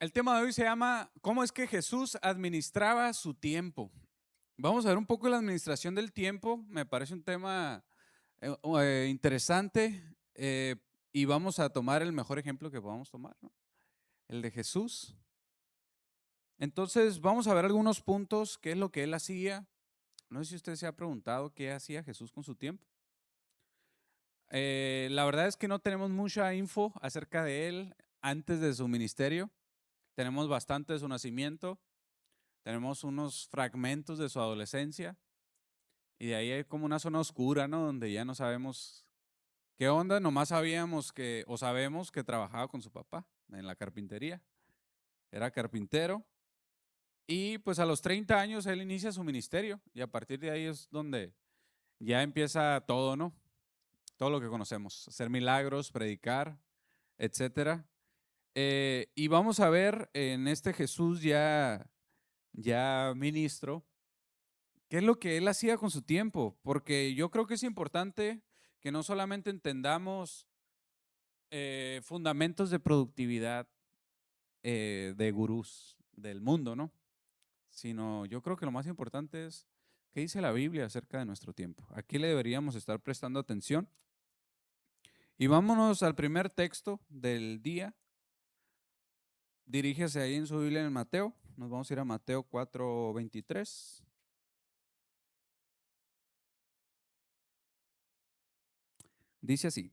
El tema de hoy se llama ¿Cómo es que Jesús administraba su tiempo? Vamos a ver un poco de la administración del tiempo. Me parece un tema interesante y vamos a tomar el mejor ejemplo que podamos tomar, ¿no? El de Jesús. Entonces vamos a ver algunos puntos, qué es lo que él hacía. No sé si usted se ha preguntado qué hacía Jesús con su tiempo. La verdad es que no tenemos mucha info acerca de él antes de su ministerio. Tenemos bastante de su nacimiento. Tenemos unos fragmentos de su adolescencia y de ahí hay como una zona oscura, ¿no? Donde ya no sabemos qué onda, nomás sabíamos que, o sabemos que trabajaba con su papá en la carpintería. Era carpintero y pues a los 30 años él inicia su ministerio y a partir de ahí es donde ya empieza todo, ¿no? Todo lo que conocemos, hacer milagros, predicar, etcétera. Y vamos a ver en este Jesús ya ministro. ¿Qué es lo que él hacía con su tiempo? Porque yo creo que es importante que no solamente entendamos fundamentos de productividad de gurús del mundo, ¿no? Sino yo creo que lo más importante es qué dice la Biblia acerca de nuestro tiempo. Aquí le deberíamos estar prestando atención. Y vámonos al primer texto del día. Dirígese ahí en su Biblia en Mateo. Nos vamos a ir a Mateo 4:23. Dice así.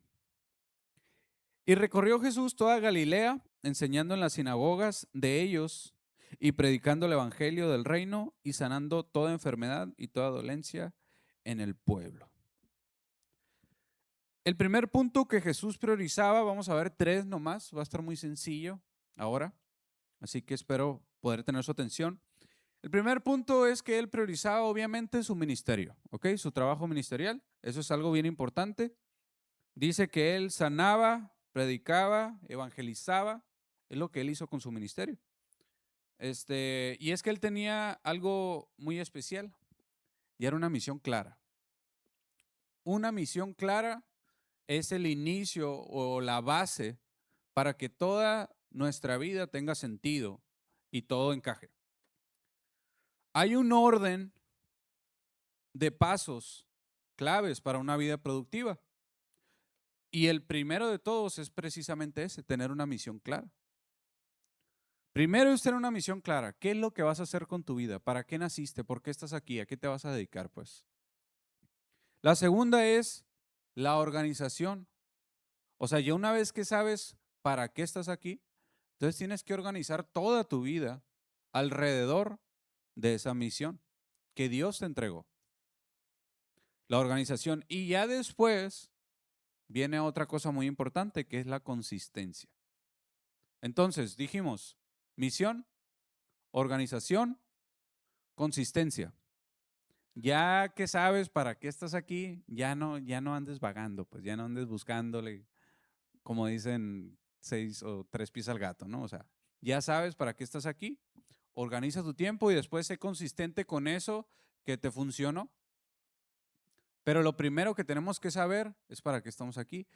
Y recorrió Jesús toda Galilea, enseñando en las sinagogas de ellos y predicando el evangelio del reino y sanando toda enfermedad y toda dolencia en el pueblo. El primer punto que Jesús priorizaba, vamos a ver tres nomás, va a estar muy sencillo ahora, así que espero poder tener su atención. El primer punto es que él priorizaba obviamente su ministerio, ¿ok? Su trabajo ministerial, eso es algo bien importante. Dice que él sanaba, predicaba, evangelizaba, es lo que él hizo con su ministerio. Y es que él tenía algo muy especial y era una misión clara. Una misión clara es el inicio o la base para que toda nuestra vida tenga sentido y todo encaje. Hay un orden de pasos claves para una vida productiva y el primero de todos es precisamente ese, tener una misión clara. Primero es tener una misión clara. ¿Qué es lo que vas a hacer con tu vida? ¿Para qué naciste? ¿Por qué estás aquí? ¿A qué te vas a dedicar? Pues. La segunda es la organización. O sea, ya una vez que sabes para qué estás aquí, entonces tienes que organizar toda tu vida alrededor de esa misión que Dios te entregó. La organización. Y ya después viene otra cosa muy importante que es la consistencia. Entonces, dijimos, misión, organización, consistencia. Ya que sabes para qué estás aquí, ya no andes vagando, pues ya no andes buscándole, como dicen, seis o tres pies al gato, ¿no? O sea, ya sabes para qué estás aquí, organiza tu tiempo y después sé consistente con eso que te funcionó. Pero lo primero que tenemos que saber es para qué estamos aquí.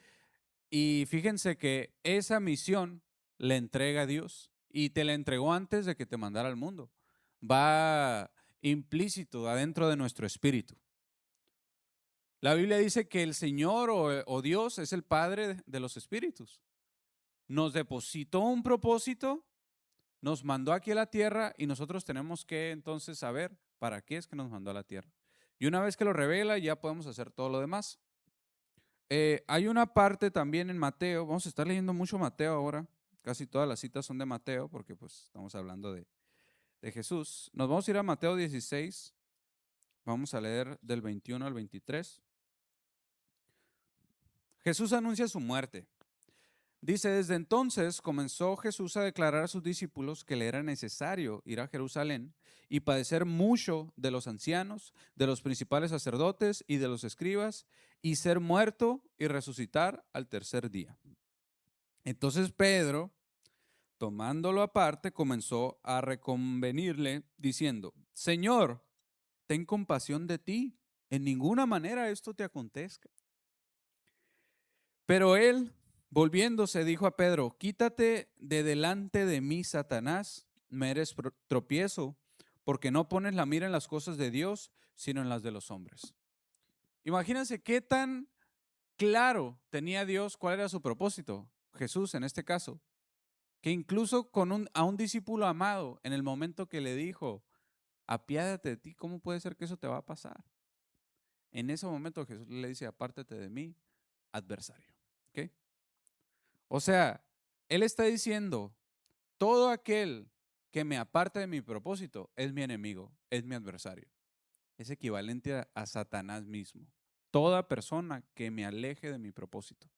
Y fíjense que esa misión le entrega a Dios y te la entregó antes de que te mandara al mundo. Va implícito adentro de nuestro espíritu. La Biblia dice que el Señor o Dios es el Padre de los espíritus. Nos depositó un propósito, nos mandó aquí a la tierra y nosotros tenemos que entonces saber para qué es que nos mandó a la tierra. Y una vez que lo revela, ya podemos hacer todo lo demás. Hay una parte también en Mateo, vamos a estar leyendo mucho Mateo ahora, casi todas las citas son de Mateo porque pues estamos hablando de Jesús. Nos vamos a ir a Mateo 16, vamos a leer del 21 al 23. Jesús anuncia su muerte. Dice, desde entonces comenzó Jesús a declarar a sus discípulos que le era necesario ir a Jerusalén y padecer mucho de los ancianos, de los principales sacerdotes y de los escribas, y ser muerto y resucitar al tercer día. Entonces Pedro, tomándolo aparte, comenzó a reconvenirle, diciendo, Señor, ten compasión de ti, en ninguna manera esto te acontezca. Pero él Volviéndose, dijo a Pedro, quítate de delante de mí, Satanás, me eres tropiezo, porque no pones la mira en las cosas de Dios, sino en las de los hombres. Imagínense qué tan claro tenía Dios cuál era su propósito, Jesús en este caso, que incluso a un discípulo amado, en el momento que le dijo, apiádate de ti, ¿cómo puede ser que eso te va a pasar? En ese momento Jesús le dice, apártate de mí, adversario. ¿Ok? O sea, Él está diciendo, todo aquel que me aparte de mi propósito es mi enemigo, es mi adversario. Es equivalente a Satanás mismo. Toda persona que me aleje de mi propósito.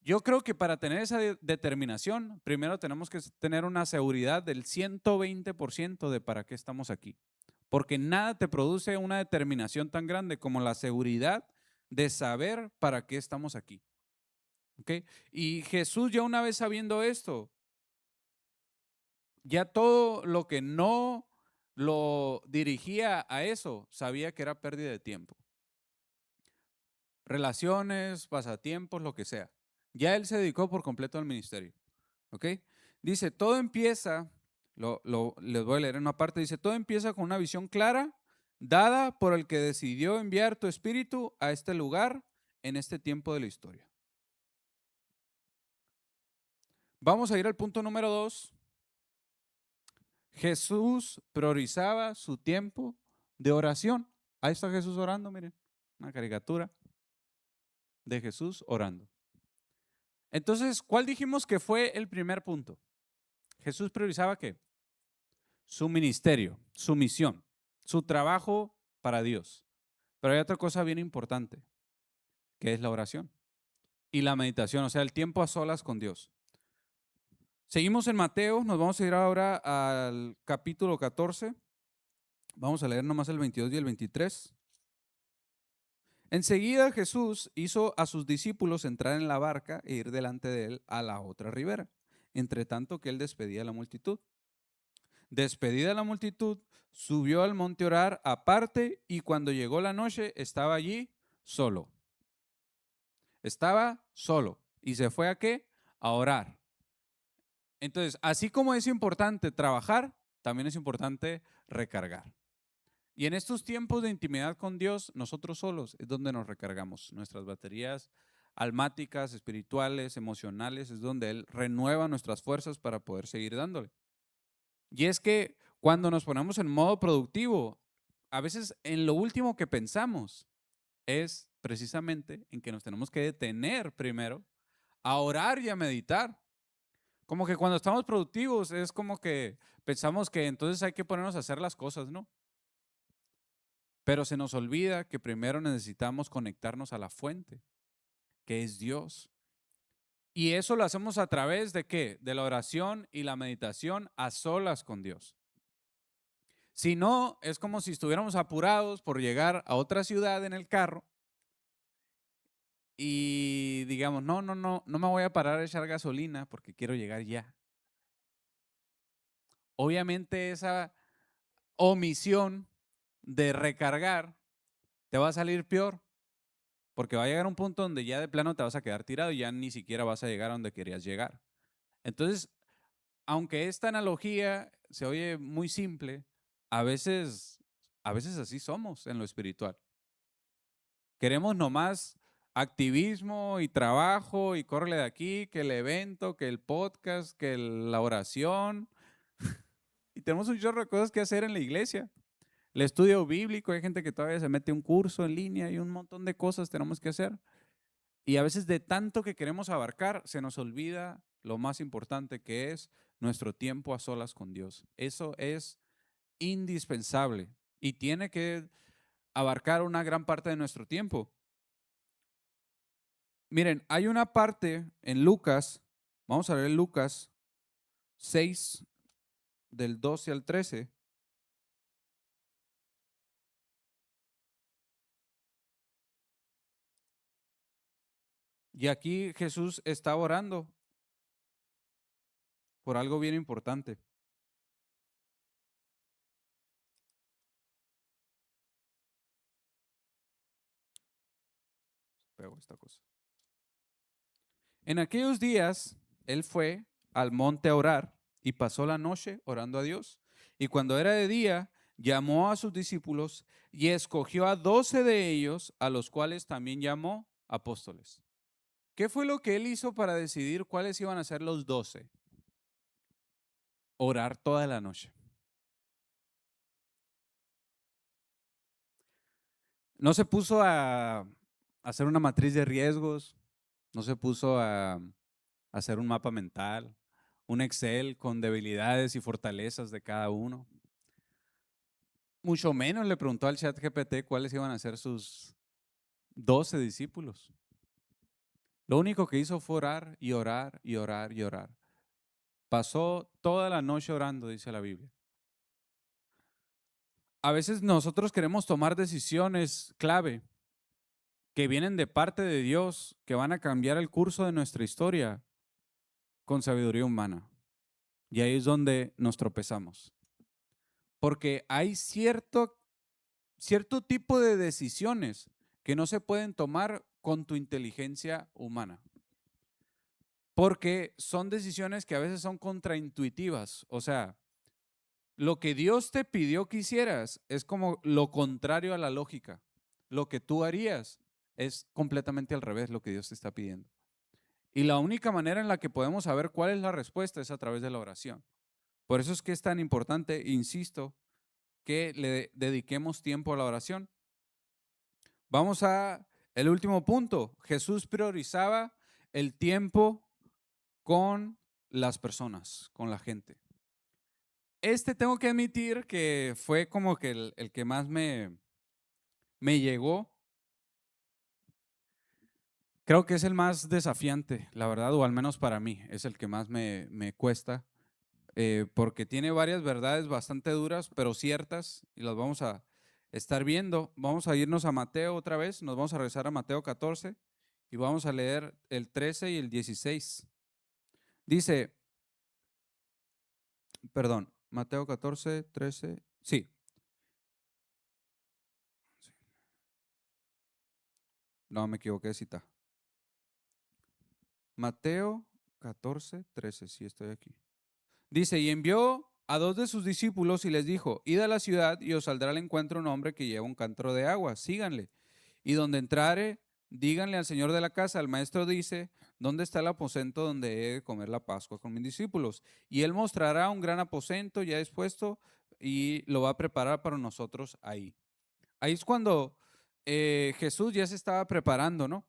Yo creo que para tener esa determinación, primero tenemos que tener una seguridad del 120% de para qué estamos aquí. Porque nada te produce una determinación tan grande como la seguridad de saber para qué estamos aquí. ¿Ok? Y Jesús ya una vez sabiendo esto, ya todo lo que no lo dirigía a eso, sabía que era pérdida de tiempo. Relaciones, pasatiempos, lo que sea. Ya él se dedicó por completo al ministerio. ¿Ok? Dice, todo empieza, les voy a leer en una parte, dice, todo empieza con una visión clara, dada por el que decidió enviar tu espíritu a este lugar en este tiempo de la historia. Vamos a ir al punto número 2. Jesús priorizaba su tiempo de oración. Ahí está Jesús orando, miren, una caricatura de Jesús orando. Entonces, ¿cuál dijimos que fue el primer punto? Jesús priorizaba ¿qué? Su ministerio, su misión, su trabajo para Dios. Pero hay otra cosa bien importante, que es la oración y la meditación, o sea, el tiempo a solas con Dios. Seguimos en Mateo, nos vamos a ir ahora al capítulo 14. Vamos a leer nomás el 22 y el 23. Enseguida Jesús hizo a sus discípulos entrar en la barca e ir delante de él a la otra ribera, entre tanto que él despedía a la multitud. Despedida la multitud, subió al monte a orar aparte y cuando llegó la noche estaba allí solo. Estaba solo. ¿Y se fue a qué? A orar. Entonces, así como es importante trabajar, también es importante recargar. Y en estos tiempos de intimidad con Dios, nosotros solos es donde nos recargamos. Nuestras baterías almáticas, espirituales, emocionales, es donde Él renueva nuestras fuerzas para poder seguir dándole. Y es que cuando nos ponemos en modo productivo, a veces en lo último que pensamos es precisamente en que nos tenemos que detener primero a orar y a meditar. Como que cuando estamos productivos es como que pensamos que entonces hay que ponernos a hacer las cosas, ¿no? Pero se nos olvida que primero necesitamos conectarnos a la fuente, que es Dios. Y eso lo hacemos a través de ¿qué? De la oración y la meditación a solas con Dios. Si no, es como si estuviéramos apurados por llegar a otra ciudad en el carro y digamos, no me voy a parar a echar gasolina porque quiero llegar ya. Obviamente esa omisión de recargar te va a salir peor porque va a llegar un punto donde ya de plano te vas a quedar tirado y ya ni siquiera vas a llegar a donde querías llegar. Entonces, aunque esta analogía se oye muy simple, a veces, a veces así somos en lo espiritual. Queremos nomás activismo y trabajo y córrele de aquí, que el evento, que el podcast, que la oración. Y tenemos un chorro de cosas que hacer en la iglesia. El estudio bíblico, hay gente que todavía se mete un curso en línea y un montón de cosas tenemos que hacer. Y a veces de tanto que queremos abarcar, se nos olvida lo más importante que es nuestro tiempo a solas con Dios. Eso es indispensable y tiene que abarcar una gran parte de nuestro tiempo. Miren, hay una parte en Lucas, vamos a leer Lucas 6, del 12 al 13. Y aquí Jesús está orando por algo bien importante. Pego esta cosa. En aquellos días, él fue al monte a orar y pasó la noche orando a Dios. Y cuando era de día, llamó a sus discípulos y escogió a 12 de ellos, a los cuales también llamó apóstoles. ¿Qué fue lo que él hizo para decidir cuáles iban a ser los 12? Orar toda la noche. No se puso a hacer una matriz de riesgos, no se puso a hacer un mapa mental, un Excel con debilidades y fortalezas de cada uno. Mucho menos le preguntó al chat GPT cuáles iban a ser sus 12 discípulos. Lo único que hizo fue orar y orar y orar y orar. Pasó toda la noche orando, dice la Biblia. A veces nosotros queremos tomar decisiones clave que vienen de parte de Dios, que van a cambiar el curso de nuestra historia con sabiduría humana. Y ahí es donde nos tropezamos. Porque hay cierto tipo de decisiones que no se pueden tomar con tu inteligencia humana. Porque son decisiones que a veces son contraintuitivas. O sea, lo que Dios te pidió que hicieras es como lo contrario a la lógica. Lo que tú harías es completamente al revés lo que Dios te está pidiendo. Y la única manera en la que podemos saber cuál es la respuesta es a través de la oración. Por eso es que es tan importante, insisto, que le dediquemos tiempo a la oración. Vamos a el último punto. Jesús priorizaba el tiempo con las personas, con la gente. Este tengo que admitir que fue como que el que más me llegó. Creo que es el más desafiante, la verdad, o al menos para mí, es el que más me cuesta, porque tiene varias verdades bastante duras, pero ciertas, y las vamos a estar viendo. Vamos a irnos a Mateo otra vez, nos vamos a regresar a Mateo 14 y vamos a leer el 13 y el 16. Dice, perdón, Mateo 14, 13, sí. No, me equivoqué de cita. Mateo 14, 13, sí estoy aquí. Dice, y envió a 2 de sus discípulos y les dijo, id a la ciudad y os saldrá al encuentro un hombre que lleva un cántaro de agua, síganle. Y donde entrare, díganle al señor de la casa, el maestro dice, ¿dónde está el aposento donde he de comer la Pascua con mis discípulos? Y él mostrará un gran aposento ya dispuesto y lo va a preparar para nosotros ahí. Ahí es cuando Jesús ya se estaba preparando, ¿no?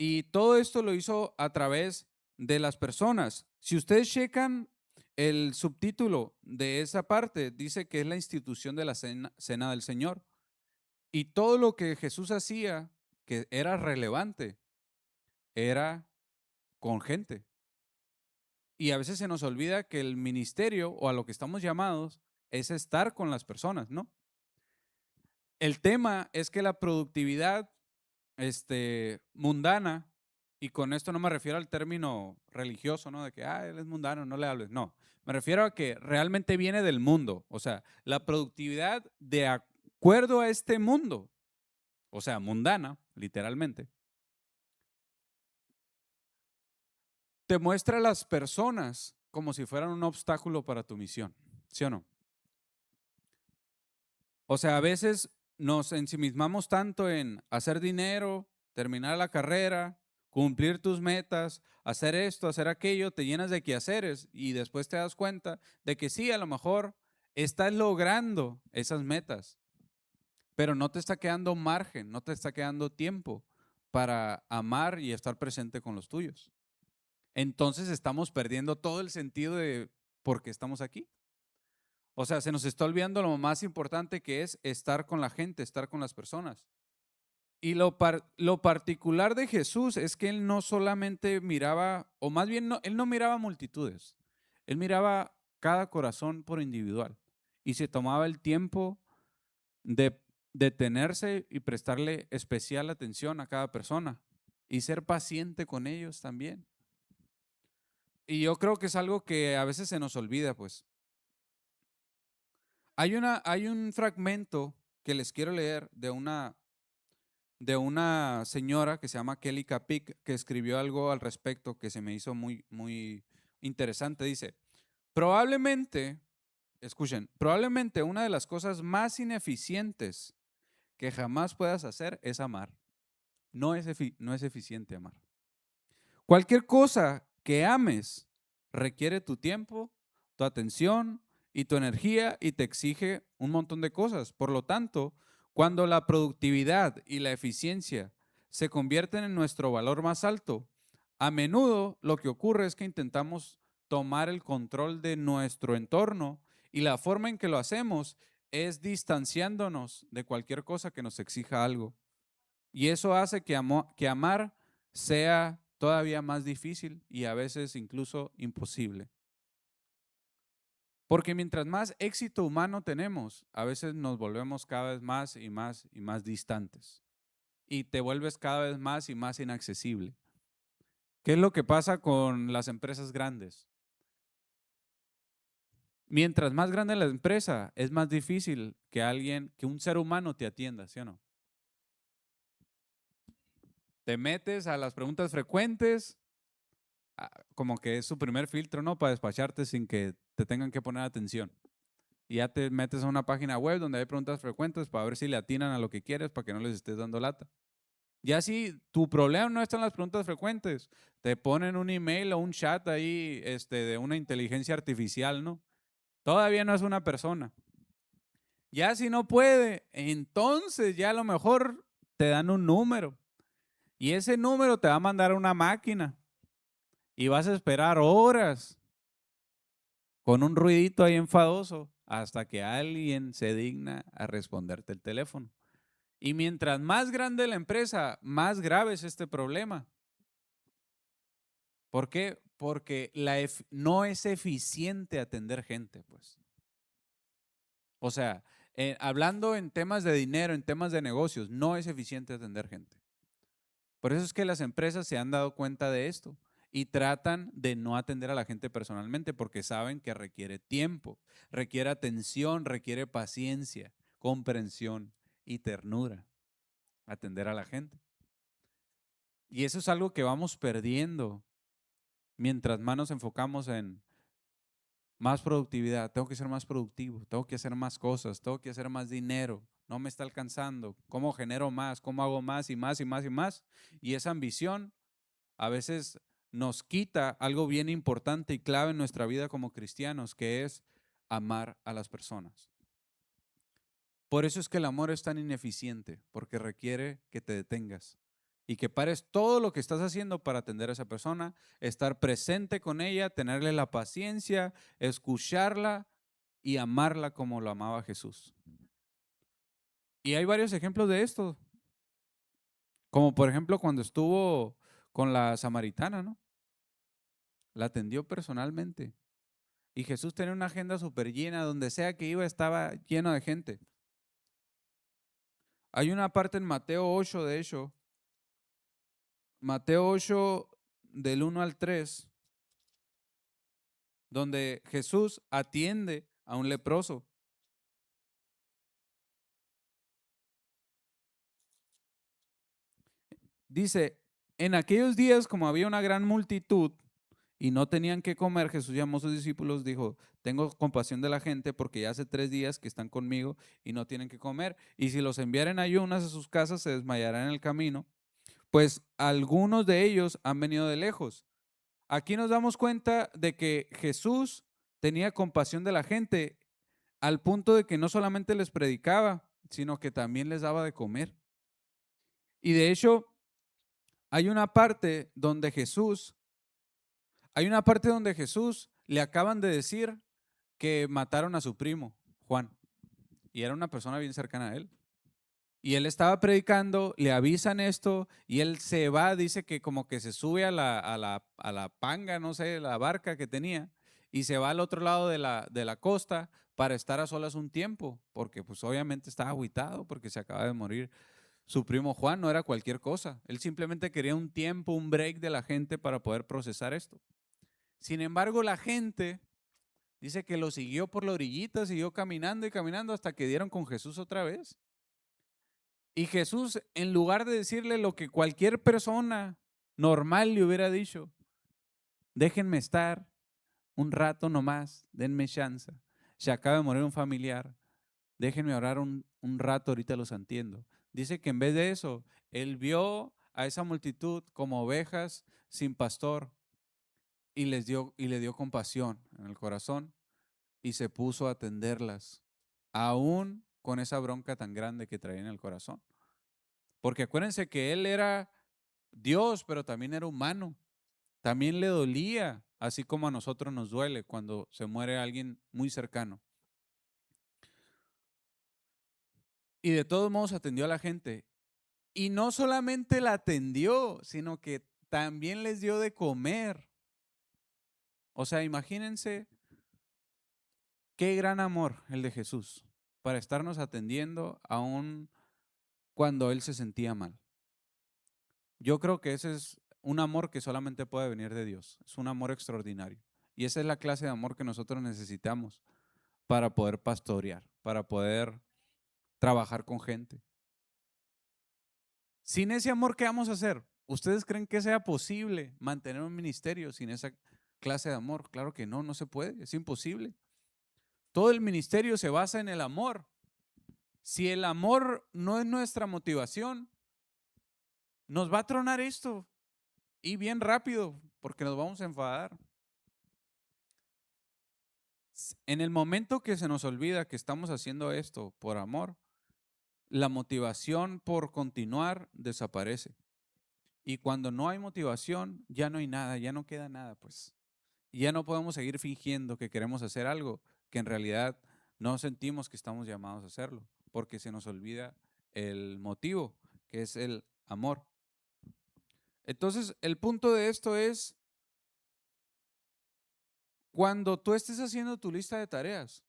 Y todo esto lo hizo a través de las personas. Si ustedes checan el subtítulo de esa parte, dice que es la institución de la cena del Señor. Y todo lo que Jesús hacía, que era relevante, era con gente. Y a veces se nos olvida que el ministerio o a lo que estamos llamados es estar con las personas, ¿no? El tema es que la productividad mundana, y con esto no me refiero al término religioso, ¿no? De que, él es mundano, no le hables. No, me refiero a que realmente viene del mundo. O sea, la productividad de acuerdo a este mundo, o sea, mundana, literalmente, te muestra a las personas como si fueran un obstáculo para tu misión, ¿sí o no? O sea, a veces nos ensimismamos tanto en hacer dinero, terminar la carrera, cumplir tus metas, hacer esto, hacer aquello, te llenas de quehaceres y después te das cuenta de que sí, a lo mejor estás logrando esas metas, pero no te está quedando margen, no te está quedando tiempo para amar y estar presente con los tuyos. Entonces estamos perdiendo todo el sentido de por qué estamos aquí. O sea, se nos está olvidando lo más importante que es estar con la gente, estar con las personas. Y lo particular de Jesús es que él no solamente miraba, o más bien él no miraba multitudes, él miraba cada corazón por individual y se tomaba el tiempo de detenerse y prestarle especial atención a cada persona y ser paciente con ellos también. Y yo creo que es algo que a veces se nos olvida, pues. Hay un fragmento que les quiero leer de de una señora que se llama Kelly Kapic, que escribió algo al respecto que se me hizo muy, muy interesante. Dice, probablemente, escuchen, probablemente una de las cosas más ineficientes que jamás puedas hacer es amar. No es eficiente amar. Cualquier cosa que ames requiere tu tiempo, tu atención y tu energía y te exige un montón de cosas. Por lo tanto, cuando la productividad y la eficiencia se convierten en nuestro valor más alto, a menudo lo que ocurre es que intentamos tomar el control de nuestro entorno y la forma en que lo hacemos es distanciándonos de cualquier cosa que nos exija algo. Y eso hace que amar sea todavía más difícil y a veces incluso imposible. Porque mientras más éxito humano tenemos, a veces nos volvemos cada vez más y más y más distantes. Y te vuelves cada vez más y más inaccesible. ¿Qué es lo que pasa con las empresas grandes? Mientras más grande la empresa, es más difícil que un ser humano te atienda, ¿sí o no? Te metes a las preguntas frecuentes, como que es su primer filtro, ¿no? Para despacharte sin que te tengan que poner atención. Y ya te metes a una página web donde hay preguntas frecuentes para ver si le atinan a lo que quieres para que no les estés dando lata. Ya si tu problema no está en las preguntas frecuentes, te ponen un email o un chat ahí de una inteligencia artificial, ¿no? Todavía no es una persona. Ya si no puede, entonces ya a lo mejor te dan un número. Y ese número te va a mandar a una máquina. Y vas a esperar horas con un ruidito ahí enfadoso hasta que alguien se digna a responderte el teléfono. Y mientras más grande la empresa, más grave es este problema. ¿Por qué? Porque no es eficiente atender gente, pues. O sea, hablando en temas de dinero, en temas de negocios, no es eficiente atender gente. Por eso es que las empresas se han dado cuenta de esto y tratan de no atender a la gente personalmente porque saben que requiere tiempo, requiere atención, requiere paciencia, comprensión y ternura atender a la gente. Y eso es algo que vamos perdiendo mientras más nos enfocamos en más productividad. Tengo que ser más productivo, tengo que hacer más cosas, tengo que hacer más dinero, no me está alcanzando. ¿Cómo genero más? ¿Cómo hago más y más y más y más? Y esa ambición a veces nos quita algo bien importante y clave en nuestra vida como cristianos, que es amar a las personas. Por eso es que el amor es tan ineficiente, porque requiere que te detengas y que pares todo lo que estás haciendo para atender a esa persona, estar presente con ella, tenerle la paciencia, escucharla y amarla como lo amaba Jesús. Y hay varios ejemplos de esto, como por ejemplo cuando estuvo con la samaritana, ¿no? La atendió personalmente. Y Jesús tenía una agenda súper llena, donde sea que iba estaba lleno de gente. Hay una parte en Mateo 8, de hecho, Mateo 8 del 1 al 3, donde Jesús atiende a un leproso. Dice, en aquellos días como había una gran multitud y no tenían que comer, Jesús llamó a sus discípulos, dijo, tengo compasión de la gente porque ya hace 3 días que están conmigo y no tienen que comer. Y si los enviaren ayunas a sus casas, se desmayarán en el camino, pues algunos de ellos han venido de lejos. Aquí nos damos cuenta de que Jesús tenía compasión de la gente al punto de que no solamente les predicaba, sino que también les daba de comer. Y de hecho, hay una parte donde Jesús, hay una parte donde Jesús le acaban de decir que mataron a su primo, Juan, y era una persona bien cercana a él. Y él estaba predicando, le avisan esto y él se va, dice que como que se sube a la panga, no sé, la barca que tenía y se va al otro lado de la costa para estar a solas un tiempo, porque pues obviamente estaba agüitado porque se acaba de morir su primo Juan, no era cualquier cosa. Él simplemente quería un tiempo, un break de la gente para poder procesar esto. Sin embargo, la gente dice que lo siguió por la orillita, siguió caminando y caminando hasta que dieron con Jesús otra vez. Y Jesús, en lugar de decirle lo que cualquier persona normal le hubiera dicho, déjenme estar un rato nomás, denme chance. Se acaba de morir un familiar, déjenme orar un rato, ahorita los entiendo. Dice que en vez de eso, él vio a esa multitud como ovejas sin pastor y le dio compasión en el corazón y se puso a atenderlas, aún con esa bronca tan grande que traía en el corazón. Porque acuérdense que él era Dios, pero también era humano. También le dolía, así como a nosotros nos duele cuando se muere alguien muy cercano. Y de todos modos atendió a la gente. Y no solamente la atendió, sino que también les dio de comer. O sea, imagínense qué gran amor el de Jesús para estarnos atendiendo aún cuando él se sentía mal. Yo creo que ese es un amor que solamente puede venir de Dios. Es un amor extraordinario. Y esa es la clase de amor que nosotros necesitamos para poder pastorear, para poder trabajar con gente. Sin ese amor, ¿qué vamos a hacer? ¿Ustedes creen que sea posible mantener un ministerio sin esa clase de amor? Claro que no, no se puede, es imposible. Todo el ministerio se basa en el amor. Si el amor no es nuestra motivación, nos va a tronar esto y bien rápido, porque nos vamos a enfadar. En el momento que se nos olvida que estamos haciendo esto por amor, la motivación por continuar desaparece. Y cuando no hay motivación, ya no hay nada, ya no queda nada, pues. Y ya no podemos seguir fingiendo que queremos hacer algo que en realidad no sentimos que estamos llamados a hacerlo, porque se nos olvida el motivo, que es el amor. Entonces, el punto de esto es, cuando tú estés haciendo tu lista de tareas,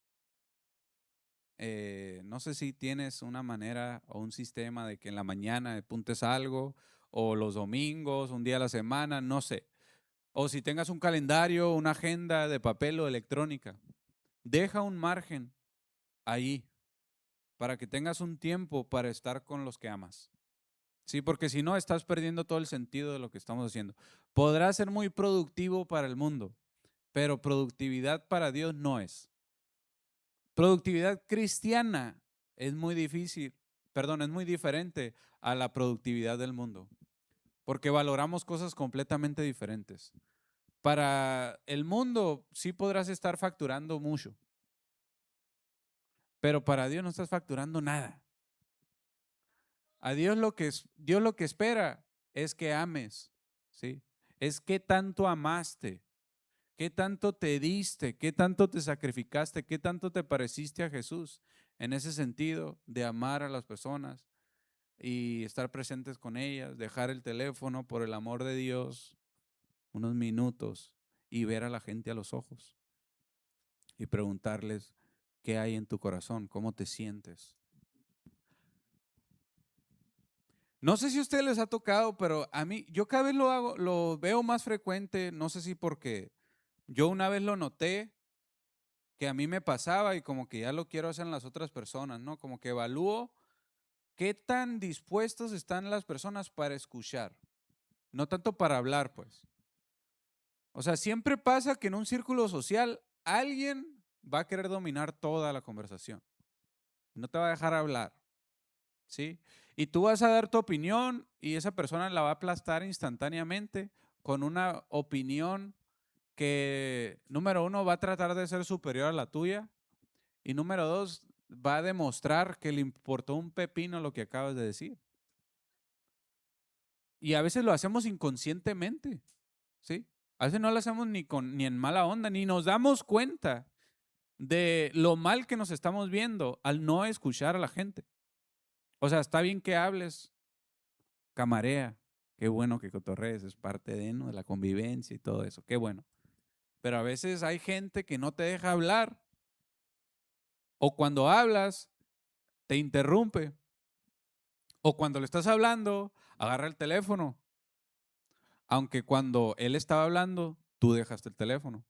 no sé si tienes una manera o un sistema de que en la mañana apuntes algo, o los domingos, un día a la semana, no sé. O si tengas un calendario, una agenda de papel o electrónica, deja un margen ahí para que tengas un tiempo para estar con los que amas. Sí, porque si no, estás perdiendo todo el sentido de lo que estamos haciendo. Podrá ser muy productivo para el mundo, pero productividad para Dios no es. Productividad cristiana es muy difícil, perdón, es muy diferente a la productividad del mundo, porque valoramos cosas completamente diferentes. Para el mundo sí podrás estar facturando mucho, pero para Dios no estás facturando nada. A Dios Dios lo que espera es que ames, ¿sí? Es qué tanto amaste, qué tanto te diste, qué tanto te sacrificaste, qué tanto te pareciste a Jesús en ese sentido de amar a las personas y estar presentes con ellas, dejar el teléfono por el amor de Dios unos minutos y ver a la gente a los ojos y preguntarles qué hay en tu corazón, cómo te sientes. No sé si a ustedes les ha tocado, pero a mí, yo cada vez lo hago, lo veo más frecuente, no sé si porque yo una vez lo noté que a mí me pasaba y como que ya lo quiero hacer en las otras personas, ¿no? Como que evalúo qué tan dispuestos están las personas para escuchar, no tanto para hablar, pues. O sea, siempre pasa que en un círculo social alguien va a querer dominar toda la conversación, no te va a dejar hablar. ¿Sí? Y tú vas a dar tu opinión y esa persona la va a aplastar instantáneamente con una opinión que, número uno, va a tratar de ser superior a la tuya y número dos, va a demostrar que le importó un pepino lo que acabas de decir. Y a veces lo hacemos inconscientemente, ¿sí? A veces no lo hacemos ni en mala onda, ni nos damos cuenta de lo mal que nos estamos viendo al no escuchar a la gente. O sea, está bien que hables, camarea, qué bueno que cotorrees, es parte de, ¿no?, de la convivencia y todo eso, qué bueno. Pero a veces hay gente que no te deja hablar o cuando hablas te interrumpe o cuando le estás hablando agarra el teléfono, aunque cuando él estaba hablando tú dejaste el teléfono.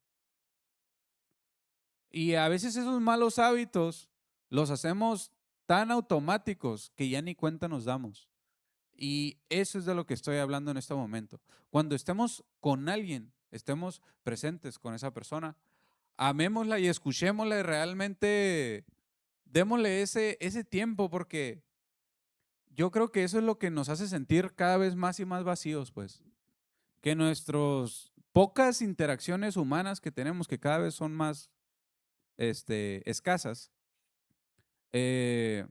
Y a veces esos malos hábitos los hacemos tan automáticos que ya ni cuenta nos damos. Y eso es de lo que estoy hablando en este momento. Cuando estemos con alguien, estemos presentes con esa persona, amémosla y escuchémosla y realmente démosle ese tiempo, porque yo creo que eso es lo que nos hace sentir cada vez más y más vacíos, pues. Que nuestras pocas interacciones humanas que tenemos, que cada vez son más escasas, eh,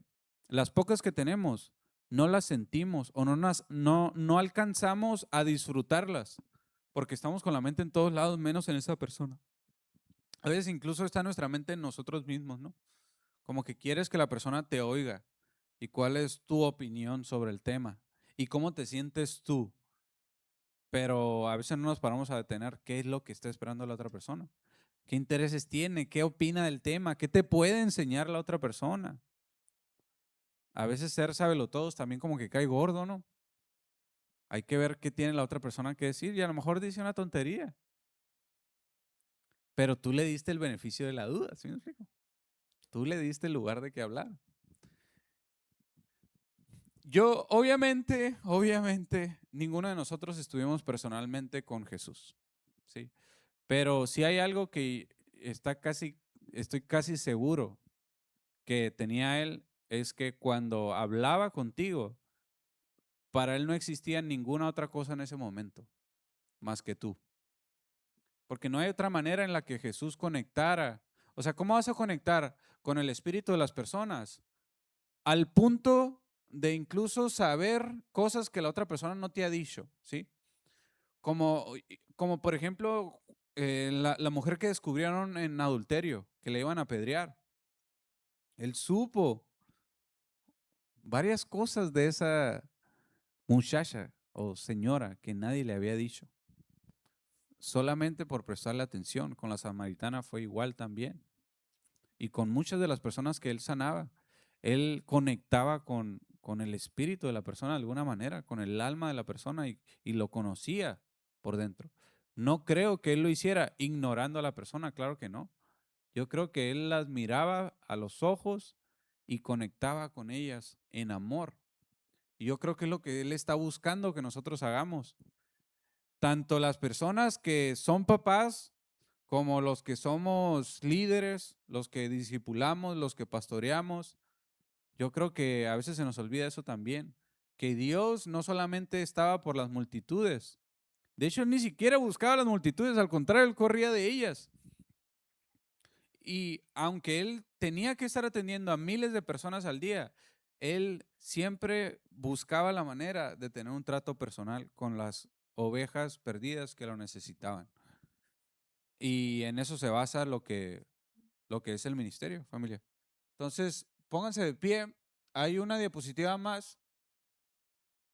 las pocas que tenemos, no las sentimos o no alcanzamos a disfrutarlas, porque estamos con la mente en todos lados, menos en esa persona. A veces incluso está nuestra mente en nosotros mismos, ¿no? Como que quieres que la persona te oiga y cuál es tu opinión sobre el tema y cómo te sientes tú, pero a veces no nos paramos a detener qué es lo que está esperando la otra persona, qué intereses tiene, qué opina del tema, qué te puede enseñar la otra persona. A veces ser sabelotodos también como que cae gordo, ¿no? Hay que ver qué tiene la otra persona que decir y a lo mejor dice una tontería, pero tú le diste el beneficio de la duda, ¿sí me explico? Tú le diste el lugar de que hablar. Yo, obviamente, ninguno de nosotros estuvimos personalmente con Jesús, ¿sí? Pero si hay algo que estoy casi seguro que tenía él, es que cuando hablaba contigo, para él no existía ninguna otra cosa en ese momento más que tú. Porque no hay otra manera en la que Jesús conectara. O sea, ¿cómo vas a conectar con el espíritu de las personas? Al punto de incluso saber cosas que la otra persona no te ha dicho, ¿sí? Como por ejemplo, la mujer que descubrieron en adulterio, que le iban a apedrear. Él supo varias cosas de esa muchacha o señora que nadie le había dicho, solamente por prestarle atención. Con la samaritana fue igual también. Y con muchas de las personas que él sanaba, él conectaba con el espíritu de la persona de alguna manera, con el alma de la persona y lo conocía por dentro. No creo que él lo hiciera ignorando a la persona, claro que no. Yo creo que él las miraba a los ojos y conectaba con ellas en amor. Y yo creo que es lo que él está buscando que nosotros hagamos. Tanto las personas que son papás como los que somos líderes, los que discipulamos, los que pastoreamos. Yo creo que a veces se nos olvida eso también, que Dios no solamente estaba por las multitudes. De hecho, ni siquiera buscaba las multitudes, al contrario, él corría de ellas. Y aunque él tenía que estar atendiendo a miles de personas al día, él siempre buscaba la manera de tener un trato personal con las ovejas perdidas que lo necesitaban. Y en eso se basa lo que es el ministerio, familia. Entonces, pónganse de pie. Hay una diapositiva más,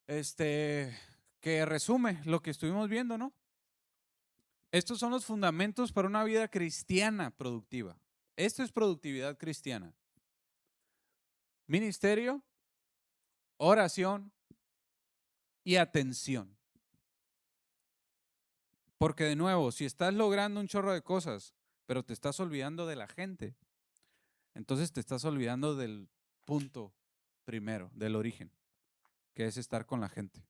que resume lo que estuvimos viendo, ¿no? Estos son los fundamentos para una vida cristiana productiva. Esto es productividad cristiana. Ministerio, oración y atención. Porque de nuevo, si estás logrando un chorro de cosas, pero te estás olvidando de la gente, entonces te estás olvidando del punto primero, del origen, que es estar con la gente.